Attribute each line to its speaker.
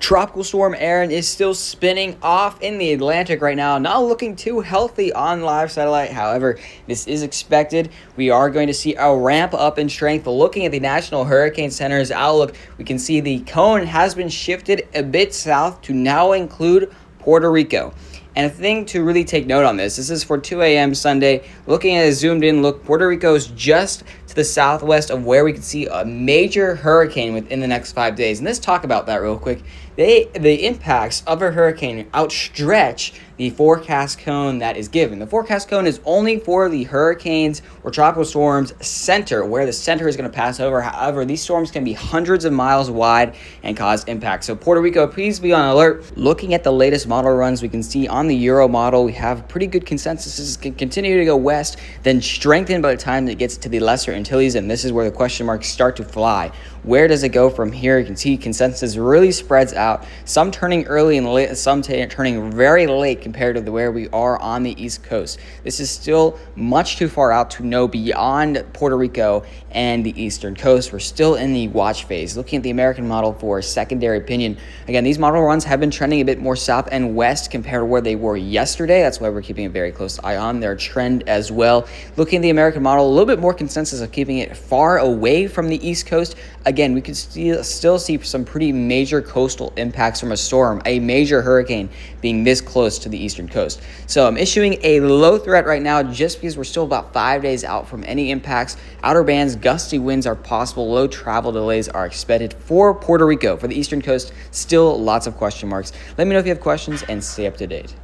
Speaker 1: Tropical storm Erin is still spinning off in the Atlantic right now, not looking too healthy on live satellite. However, this is expected. We are going to see a ramp up in strength. Looking at the National Hurricane Center's outlook, we can see the cone has been shifted a bit south to now include Puerto Rico. And a thing to really take note on this is for 2 a.m. Sunday. Looking at a zoomed in look, Puerto Rico is just to the southwest of where we could see a major hurricane within the next 5 days. And let's talk about that real quick. The impacts of a hurricane outstretch the forecast cone that is given. The forecast cone is only for the hurricanes or tropical storms center, where the center is going to pass over. However, these storms can be hundreds of miles wide and cause impact. So Puerto Rico, please be on alert. Looking at the latest model runs, we can see on the Euro model, we have pretty good consensus. This can continue to go west, then strengthen by the time it gets to the Lesser Antilles, and this is where the question marks start to fly. Where does it go from here? You can see consensus really spreads out, some turning early and late, some turning very late compared to where we are on the East Coast. This is still much too far out to know beyond Puerto Rico and the Eastern Coast. We're still in the watch phase. Looking at the American model for a secondary opinion, again, these model runs have been trending a bit more south and west compared to where they were yesterday. That's why we're keeping a very close eye on their trend as well. Looking at the American model, a little bit more consensus of keeping it far away from the East Coast. Again, we could still see some pretty major coastal impacts from a storm, a major hurricane being this close to the Eastern Coast. So I'm issuing a low threat right now just because we're still about 5 days out from any impacts. Outer bands, gusty winds are possible. Low travel delays are expected for Puerto Rico. For the Eastern Coast, still lots of question marks. Let me know if you have questions and stay up to date.